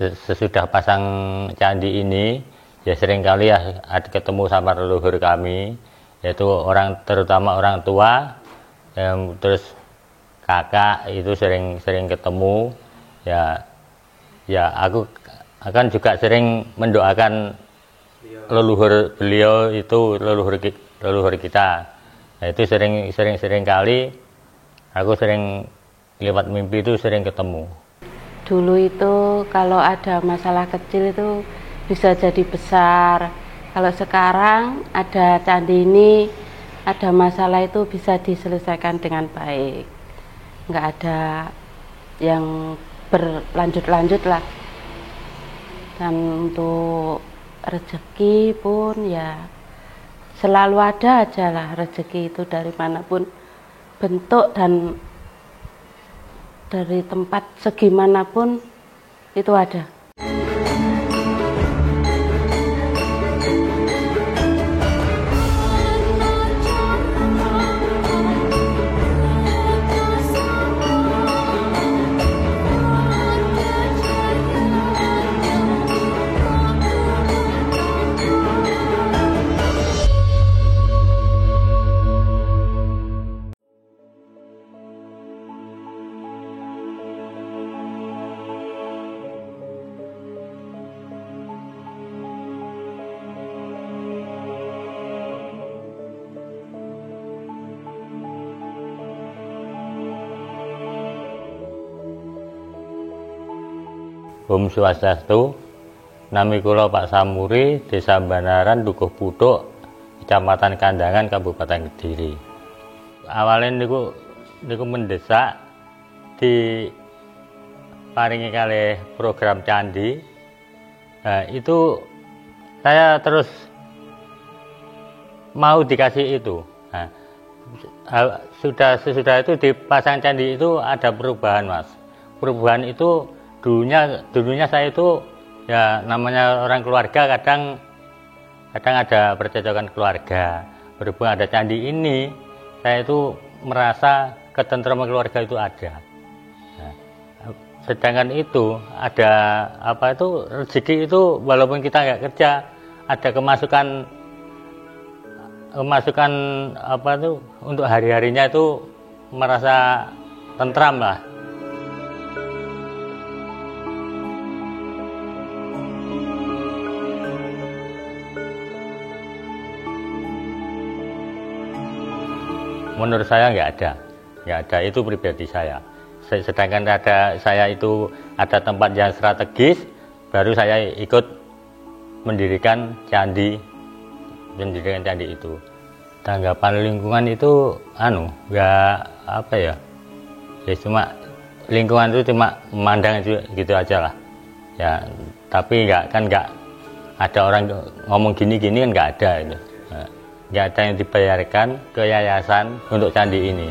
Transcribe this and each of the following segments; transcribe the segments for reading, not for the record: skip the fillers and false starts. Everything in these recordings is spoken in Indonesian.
sesudah pasang candi ini ya seringkali ya ketemu sama leluhur kami, yaitu terutama orang tua, terus kakak itu sering ketemu ya. Aku akan juga sering mendoakan leluhur beliau itu, leluhur kita. Nah, itu sering kali aku sering lewat mimpi itu sering ketemu. Dulu itu kalau ada masalah kecil itu bisa jadi besar. Kalau sekarang ada candi ini, ada masalah itu bisa diselesaikan dengan baik. Nggak ada yang berlanjut-lanjut lah. Dan untuk rezeki pun ya selalu ada aja lah rezeki itu dari manapun bentuk dan dari tempat segimanapun itu ada. Om Swastiastu, nami kula Pak Samuri, Desa Banaran, Dukuh Puthuk, Kecamatan Kandangan, Kabupaten Kediri. Awalnya niku mendesak di paringi kalih program candi. Nah, itu saya terus mau dikasih itu. Nah, sesudah itu dipasang candi itu ada perubahan, Mas. Perubahan itu dulunya saya itu ya namanya orang keluarga kadang ada percocokan keluarga. Berhubung ada candi ini, saya itu merasa ketentraman keluarga itu ada. Nah, sedangkan itu ada rezeki itu walaupun kita nggak kerja ada kemasukan untuk hari-harinya itu merasa tentram lah. Menurut saya nggak ada, itu pribadi saya. Sedangkan saya itu ada tempat yang strategis, baru saya ikut mendirikan candi itu. Tanggapan lingkungan itu cuma lingkungan itu cuma memandang itu gitu aja lah. Ya, tapi nggak ada orang ngomong gini kan nggak ada itu. Nggak ada yang dibayarkan ke yayasan untuk candi ini.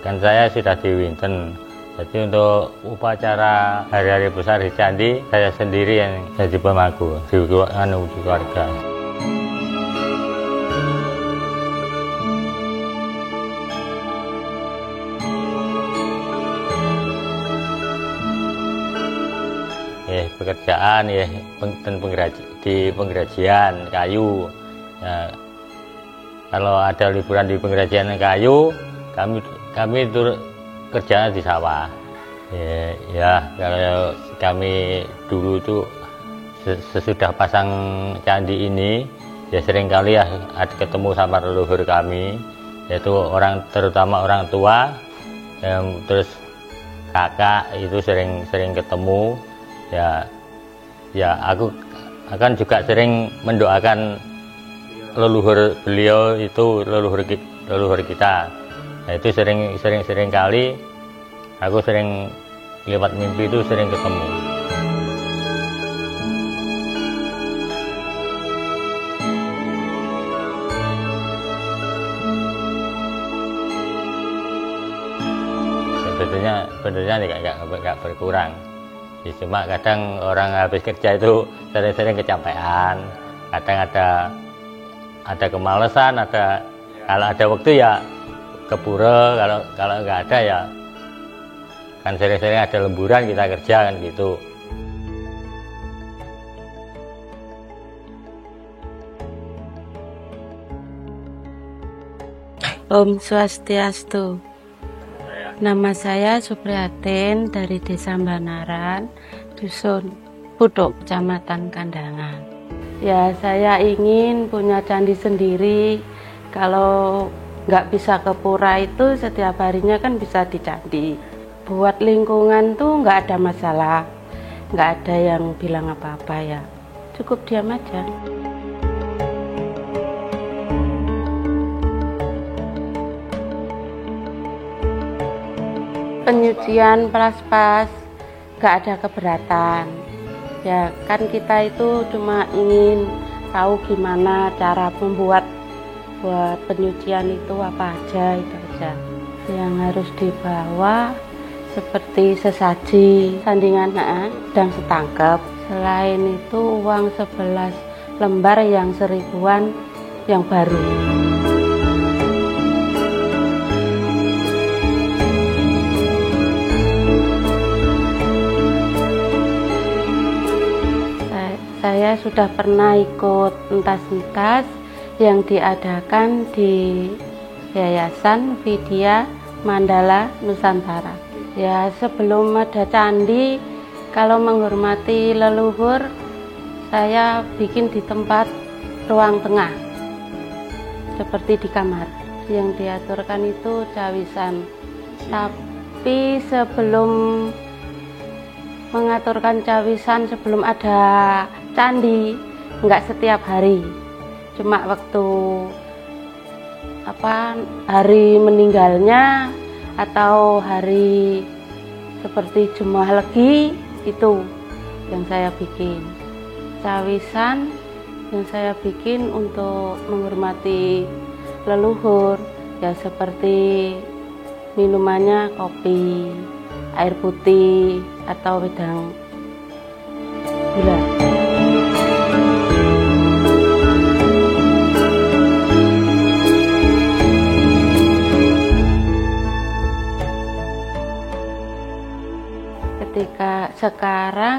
Kan saya sudah di Winten, jadi untuk upacara hari-hari besar di candi saya sendiri yang jadi pemangku di keluarga. Pekerjaan di pengrajin kayu. Ya, kalau ada liburan di pengrajin kayu, kami itu kerjanya di sawah. Ya, kalau kami dulu itu sesudah pasang candi ini, ya seringkali ya ketemu sama leluhur kami, yaitu terutama orang tua, terus kakak itu sering ketemu. Ya, aku akan juga sering mendoakan leluhur beliau itu, leluhur kita. Nah, itu sering kali aku sering lewat mimpi itu sering ketemu. Sebetulnya nggak berkurang. Cuma kadang orang habis kerja itu sering kecapean, kadang ada kemalasan, kalau ada waktu ya keburu, kalau nggak ada ya kan sering-sering ada lemburan kita kerja kan gitu. Om Swastiastu. Nama saya Supriyatin dari Desa Banaran, Dusun Puduk, Kecamatan Kandangan. Ya, saya ingin punya candi sendiri. Kalau nggak bisa ke pura itu, setiap harinya kan bisa di candi. Buat lingkungan tuh nggak ada masalah, nggak ada yang bilang apa-apa ya. Cukup diam aja. Penyucian pas-pas, nggak ada keberatan. Ya kan kita itu cuma ingin tahu gimana cara membuat buat penyucian itu apa aja, itu aja. Yang harus dibawa seperti sesaji, sandingan dan setangkep. Selain itu uang 11 lembar yang 1000-an yang baru. Saya sudah pernah ikut entas-entas yang diadakan di Yayasan Vidya Mandala Nusantara. Ya, sebelum ada candi, kalau menghormati leluhur, saya bikin di tempat ruang tengah, seperti di kamar. Yang diaturkan itu cawisan. Tapi sebelum mengaturkan cawisan, sebelum ada candi, nggak setiap hari, cuma waktu hari meninggalnya atau hari seperti Jumat Legi, itu yang saya bikin. Cawisan yang saya bikin untuk menghormati leluhur, ya seperti minumannya kopi, air putih, atau wedang gula.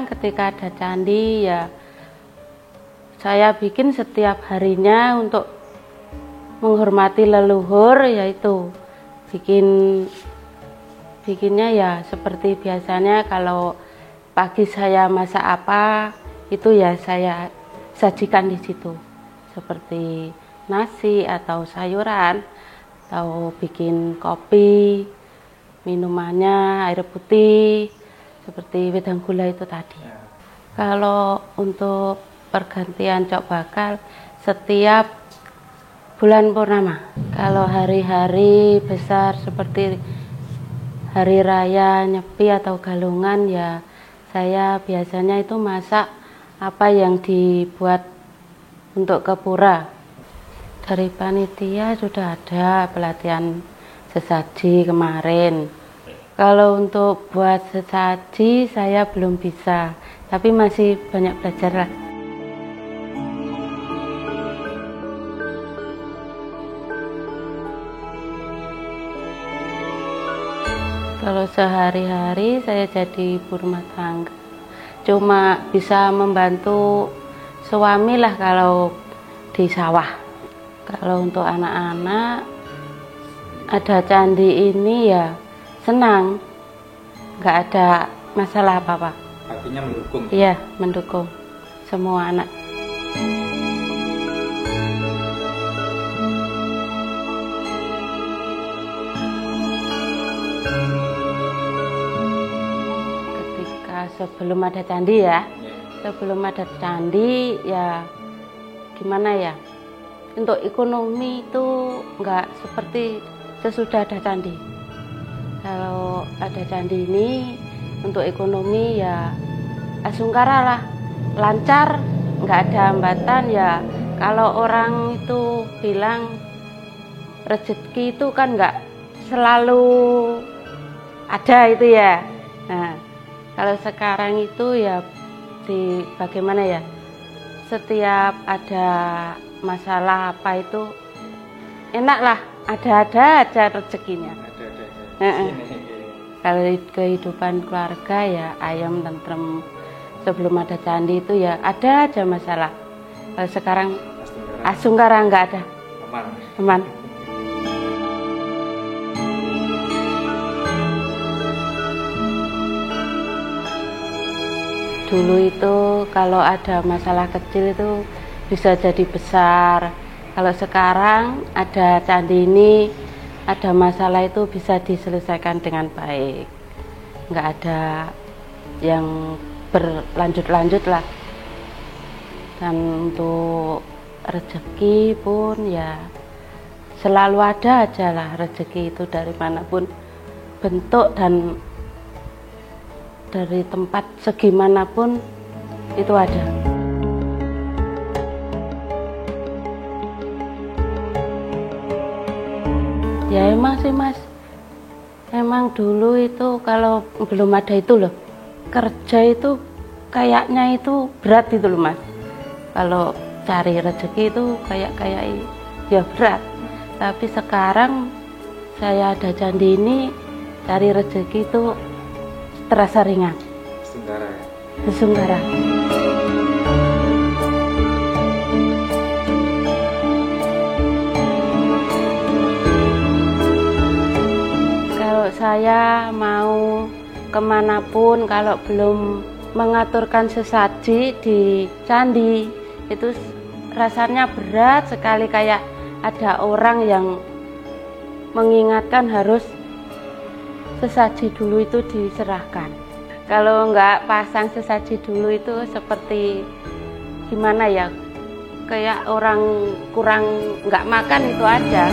Ketika ada candi, ya saya bikin setiap harinya untuk menghormati leluhur, yaitu bikinnya ya seperti biasanya. Kalau pagi saya masak apa, itu ya saya sajikan di situ, seperti nasi atau sayuran, atau bikin kopi, minumannya air putih, seperti wedang gula itu tadi. Kalau untuk pergantian cok bakal setiap bulan purnama. Kalau hari-hari besar seperti hari raya, Nyepi atau Galungan, ya saya biasanya itu masak apa yang dibuat untuk ke pura. Dari panitia sudah ada pelatihan sesaji kemarin. Kalau untuk buat sesaji saya belum bisa, tapi masih banyak belajar lah. Kalau sehari-hari saya jadi ibu rumah tangga, cuma bisa membantu suami lah kalau di sawah. Kalau untuk anak-anak, ada candi ini ya senang, nggak ada masalah apa-apa. Artinya mendukung? Iya, mendukung semua anak. Sebelum ada candi ya, sebelum ada candi ya gimana ya, untuk ekonomi itu nggak seperti sesudah ada candi. Kalau ada candi ini untuk ekonomi ya asungkara lah, lancar, nggak ada hambatan ya. Kalau orang itu bilang rezeki itu kan nggak selalu ada itu ya. Nah, kalau sekarang itu ya bagaimana ya, setiap ada masalah apa itu enak lah, ada-ada aja rezekinya. Kalau kehidupan keluarga ya ayam tentrem. Sebelum ada candi itu ya ada aja masalah. Kalau sekarang asungkara nggak ada, aman. Dulu itu kalau ada masalah kecil itu bisa jadi besar. Kalau sekarang ada candi ini, ada masalah itu bisa diselesaikan dengan baik. Nggak ada yang berlanjut-lanjut lah. Dan untuk rezeki pun ya selalu ada aja lah, rezeki itu dari manapun bentuk dan dari tempat segimanapun itu ada. Ya emang sih Mas, emang dulu itu kalau belum ada itu loh, kerja itu kayaknya itu berat itu loh Mas. Kalau cari rezeki itu kayak ya berat. Tapi sekarang saya ada candi ini, cari rezeki itu terasa ringan. Sengsara ya? Sengsara. Kalau saya mau kemanapun, kalau belum mengaturkan sesaji di candi, itu rasanya berat sekali, kayak ada orang yang mengingatkan harus sesaji dulu itu diserahkan. Kalau nggak pasang sesaji dulu itu seperti gimana ya, kayak orang kurang nggak makan itu aja.